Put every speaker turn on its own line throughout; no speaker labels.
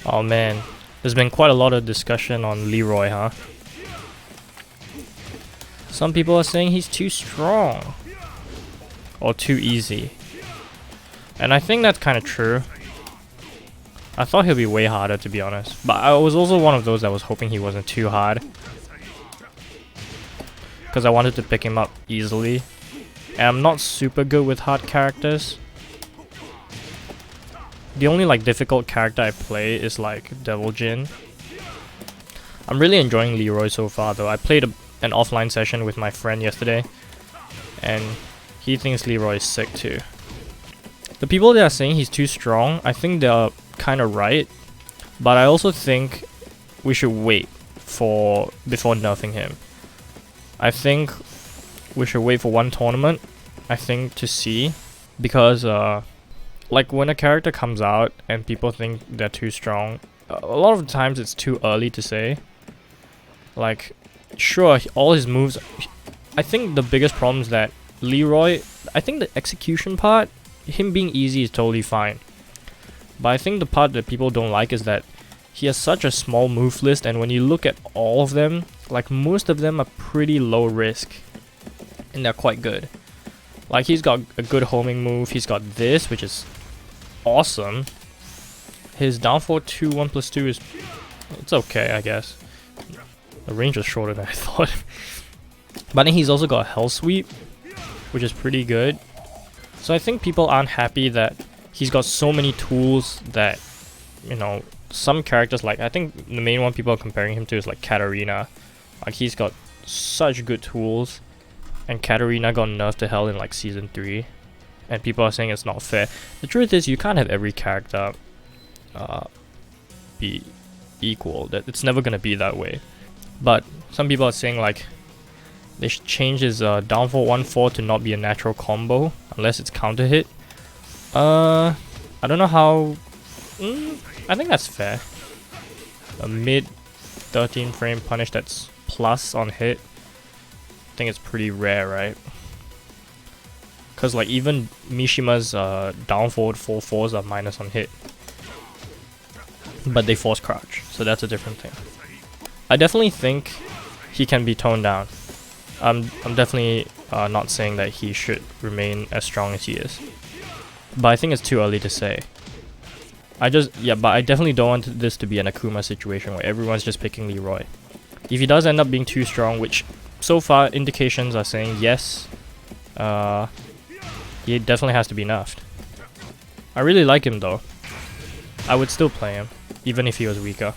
Oh man, there's been quite a lot of discussion on Leroy, huh? Some people are saying he's too strong. Or too easy. And I think that's kind of true. I thought he'll be way harder, to be honest. But I was also one of those that was hoping he wasn't too hard. Because I wanted to pick him up easily. And I'm not super good with hard characters. The only like difficult character I play is like Devil Jin. I'm really enjoying Leroy so far though. I played an offline session with my friend yesterday. And he thinks Leroy is sick too. The people that are saying he's too strong, I think they're kind of right. But I also think we should wait before nerfing him. I think we should wait for one tournament, I think, to see. Because like when a character comes out and people think they're too strong, a lot of the times it's too early to say. Like, sure, all his moves, I think the biggest problem is that Leroy, I think the execution part, him being easy is totally fine. But I think the part that people don't like is that he has such a small move list, and when you look at all of them, like most of them are pretty low risk. And they're quite good. Like he's got a good homing move, he's got this, which is awesome. His down forward 2 1+2 is, it's okay, I guess. The range was shorter than I thought. But then he's also got a hell sweep, which is pretty good. So I think people aren't happy that he's got so many tools that, you know, some characters, like I think the main one people are comparing him to is like Katarina. Like he's got such good tools, and Katarina got nerfed to hell in like season 3, and people are saying it's not fair. The truth is you can't have every character be equal. That it's never gonna be that way. But some people are saying like they should change his down forward 1-4 to not be a natural combo unless it's counter hit. I don't know how. I think that's fair. A mid 13 frame punish that's plus on hit, I think it's pretty rare, right? Because like even Mishima's down forward 4-4s are minus on hit, but they force crouch, so that's a different thing. I definitely think he can be toned down. I'm definitely not saying that he should remain as strong as he is, but I think it's too early to say. But I definitely don't want this to be an Akuma situation where everyone's just picking Leroy. If he does end up being too strong, which so far indications are saying yes, he definitely has to be nerfed. I really like him though. I would still play him, even if he was weaker.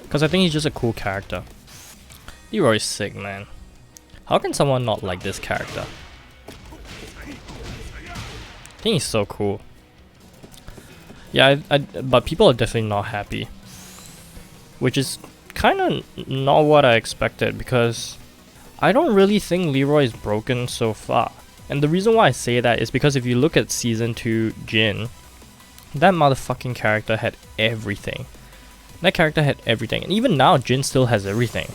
Because I think he's just a cool character. Leroy's sick, man. How can someone not like this character? I think he's so cool. Yeah, but people are definitely not happy. Which is kind of not what I expected, because I don't really think Leroy is broken so far. And the reason why I say that is because if you look at Season 2 Jin, that motherfucking character had everything. That character had everything. And even now, Jin still has everything.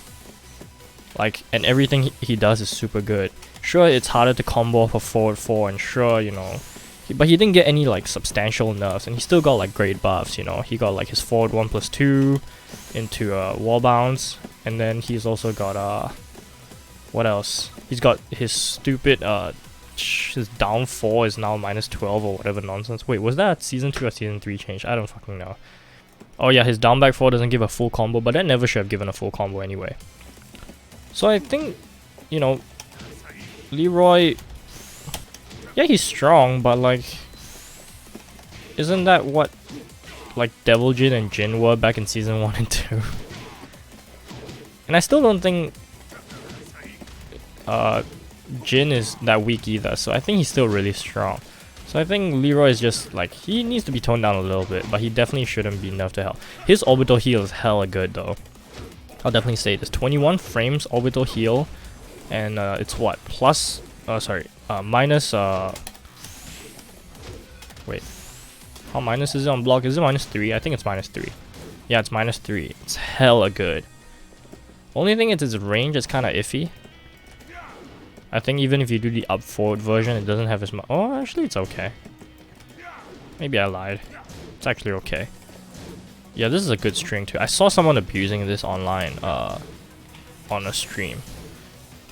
Like, and everything he does is super good. Sure, it's harder to combo off a forward 4, and sure, you know, but he didn't get any like substantial nerfs, and he still got like great buffs, you know. He got like his forward 1+2 into wall bounce, and then he's also got what else? He's got his stupid his down 4 is now -12 or whatever nonsense. Wait, was that Season 2 or Season 3 change? I don't fucking know. Oh yeah, his down back 4 doesn't give a full combo, but that never should have given a full combo anyway. So I think, you know, Leroy, yeah, he's strong, but like, isn't that what like Devil Jin and Jin were back in Season 1 and 2? And I still don't think Jin is that weak either, so I think he's still really strong. So I think Leroy is just like, he needs to be toned down a little bit, but he definitely shouldn't be nerfed to hell. His orbital heal is hella good though. I'll definitely say this. 21 frames orbital heal, and it's what? Plus, minus, wait. How minus is it on block? Is it -3? I think it's -3. Yeah, it's -3. It's hella good. Only thing is its range is kind of iffy. I think even if you do the up forward version, it doesn't have as much. Oh, actually, it's okay. Maybe I lied. It's actually okay. Yeah, this is a good string too. I saw someone abusing this online on a stream.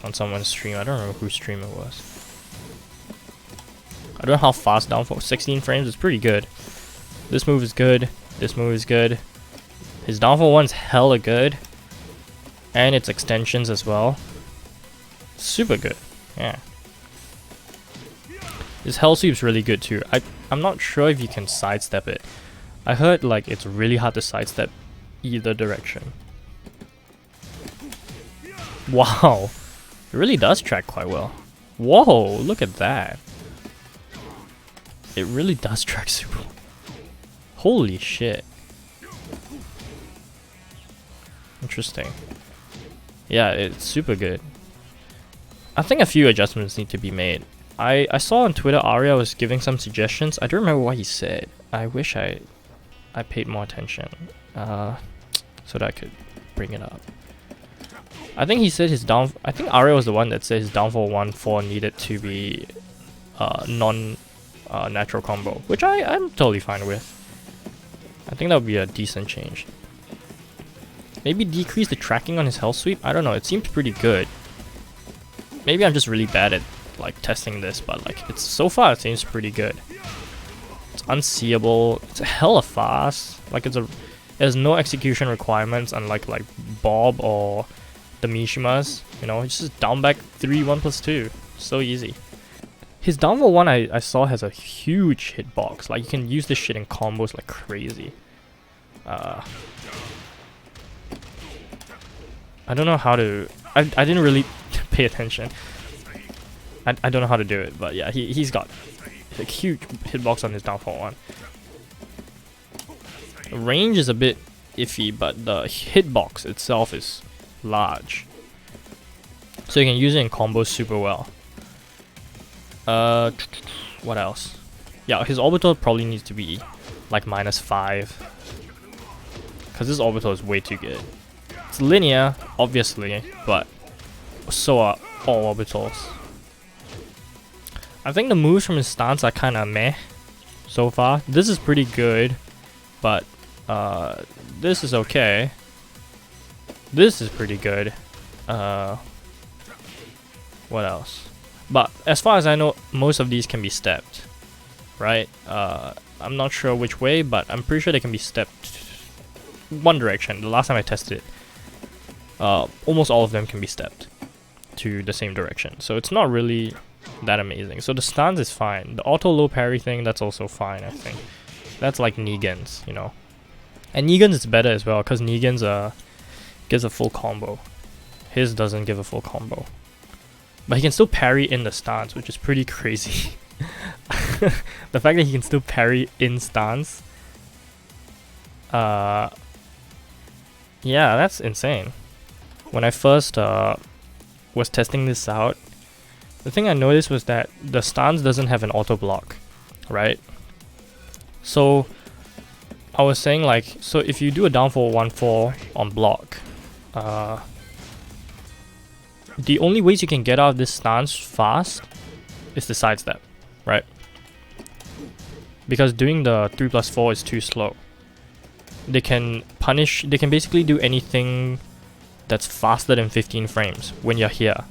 On someone's stream. I don't remember whose stream it was. I don't know how fast downfall. 16 frames is pretty good. This move is good. This move is good. His downfall one's hella good. And its extensions as well. Super good. Yeah. His hell sweep's really good too. I'm not sure if you can sidestep it. I heard like it's really hard to sidestep either direction. Wow. It really does track quite well. Whoa, look at that. It really does track super well. Holy shit. Interesting. Yeah, it's super good. I think a few adjustments need to be made. I saw on Twitter Arya was giving some suggestions. I don't remember what he said. I wish I paid more attention so that I could bring it up. I think he said his I think Arya was the one that said his downfall 1-4 needed to be non-natural combo, which I'm totally fine with. I think that would be a decent change. Maybe decrease the tracking on his hell sweep? I don't know, it seems pretty good. Maybe I'm just really bad at like testing this, but like it's so far it seems pretty good. It's unseeable, it's hella fast, like it has no execution requirements unlike like Bob or the Mishimas, you know, it's just down back 3 1+2, so easy. His downfall one I saw has a huge hitbox, like you can use this shit in combos like crazy. I don't know how to, I didn't really pay attention. I don't know how to do it, but yeah, he's got a huge hitbox on his downfall one. Range is a bit iffy, but the hitbox itself is large, so you can use it in combos super well. What else? Yeah, his orbital probably needs to be like -5, because this orbital is way too good. It's linear, obviously, but so are all orbitals. I think the moves from his stance are kind of meh so far. This is pretty good, but this is okay. This is pretty good. What else? But as far as I know, most of these can be stepped, right? I'm not sure which way, but I'm pretty sure they can be stepped one direction. The last time I tested it, almost all of them can be stepped to the same direction. So it's not really that amazing. So the stance is fine. The auto low parry thing, that's also fine, I think. That's like Negan's, you know. And Negan's is better as well, because Negan's gives a full combo. His doesn't give a full combo. But he can still parry in the stance, which is pretty crazy. The fact that he can still parry in stance. Yeah, that's insane. When I first was testing this out, the thing I noticed was that the stance doesn't have an auto block, right? So I was saying like, so if you do a downfall 1-4 on block, the only ways you can get out of this stance fast is the sidestep, right? Because doing the 3+4 is too slow. They can basically do anything that's faster than 15 frames when you're here.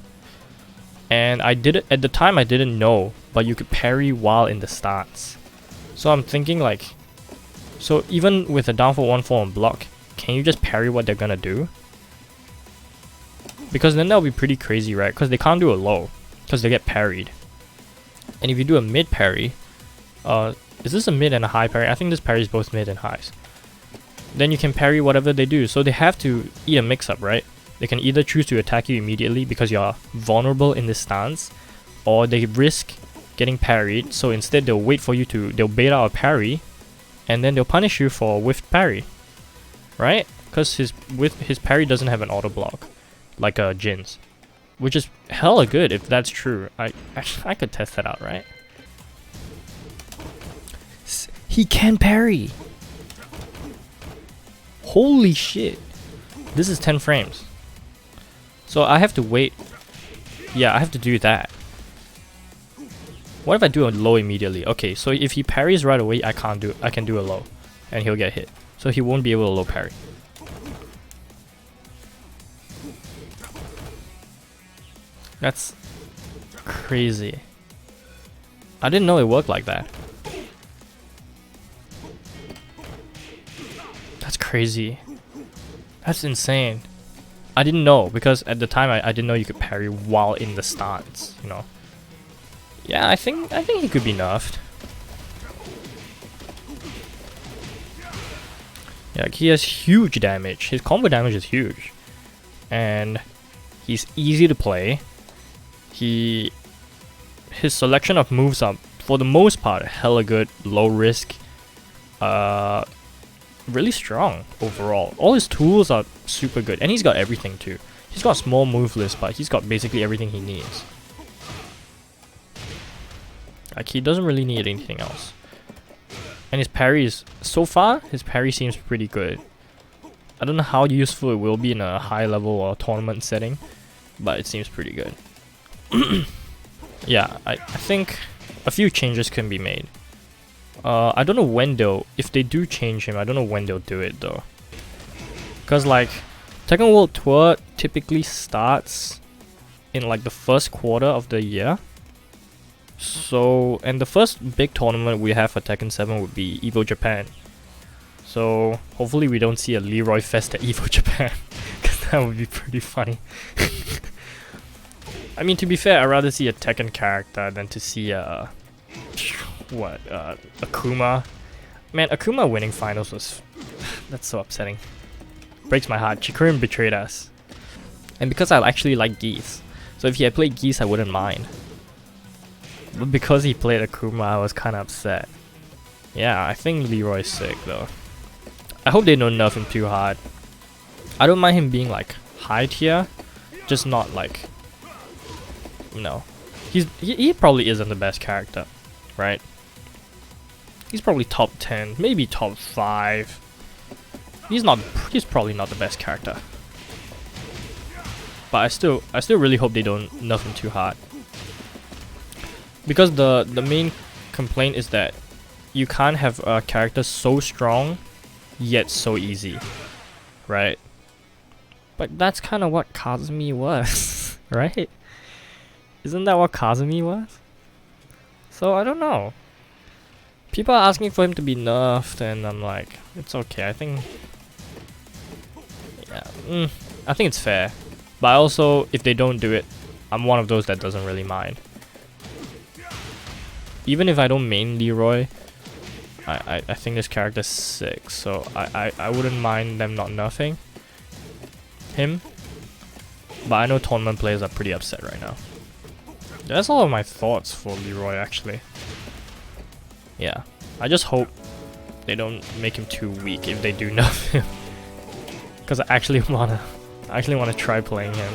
And I did it at the time, I didn't know, but you could parry while in the stance. So I'm thinking like, so even with a downfall 1-4 on block, can you just parry what they're gonna do? Because then that'll be pretty crazy, right? Because they can't do a low, because they get parried. And if you do a mid parry, is this a mid and a high parry? I think this parries both mid and highs. Then you can parry whatever they do. So they have to eat a mix-up, right? They can either choose to attack you immediately because you're vulnerable in this stance, or they risk getting parried, so instead they'll wait for you to, they'll bait out a parry, and then they'll punish you for whiffed parry, right? Because his parry doesn't have an auto block, like Jin's, which is hella good if that's true. I could test that out, right? He can parry! Holy shit! This is 10 frames. So I have to wait. Yeah, I have to do that. What if I do a low immediately? Okay, so if he parries right away, I can do a low, and he'll get hit. so he won't be able to low parry. That's crazy. I didn't know it worked like that. That's crazy. That's insane. I didn't know, because at the time I didn't know you could parry while in the stance, you know. Yeah, I think he could be nerfed. Yeah, he has huge damage. His combo damage is huge. And he's easy to play. His selection of moves are, for the most part, hella good, low risk. Really strong overall. All his tools are super good, and he's got everything too. He's got a small move list, but he's got basically everything he needs. Like, he doesn't really need anything else. And his parry is, so far, his parry seems pretty good. I don't know how useful it will be in a high level or tournament setting, but it seems pretty good. Yeah, I think a few changes can be made. I don't know when they'll, if they do change him, I don't know when they'll do it though. Cause like, Tekken World Tour typically starts in like the first quarter of the year. So, and the first big tournament we have for Tekken 7 would be Evo Japan. So, hopefully we don't see a Leroy Fest at Evo Japan, cause that would be pretty funny. I mean, to be fair, I'd rather see a Tekken character than to see a Akuma. Man, Akuma winning finals was that's so upsetting. Breaks my heart. Chikurin betrayed us. And because I actually like Geese, so if he had played Geese, I wouldn't mind. But because he played Akuma, I was kind of upset. Yeah, I think Leroy's sick though. I hope they don't nerf him too hard. I don't mind him being like high tier, just not like, you know, he probably isn't the best character, right? He's probably top 10, maybe top 5. He's probably not the best character. But I still really hope they don't nerf him too hard. Because the main complaint is that you can't have a character so strong yet so easy, right? But that's kind of what Kazumi was, right? Isn't that what Kazumi was? So I don't know. People are asking for him to be nerfed, and I'm like, it's okay. I think, yeah, I think it's fair. But also, if they don't do it, I'm one of those that doesn't really mind. Even if I don't main Leroy, I think this character's sick, so I wouldn't mind them not nerfing him. But I know tournament players are pretty upset right now. That's all of my thoughts for Leroy actually. Yeah, I just hope they don't make him too weak if they do nerf him. Cause I actually wanna try playing him.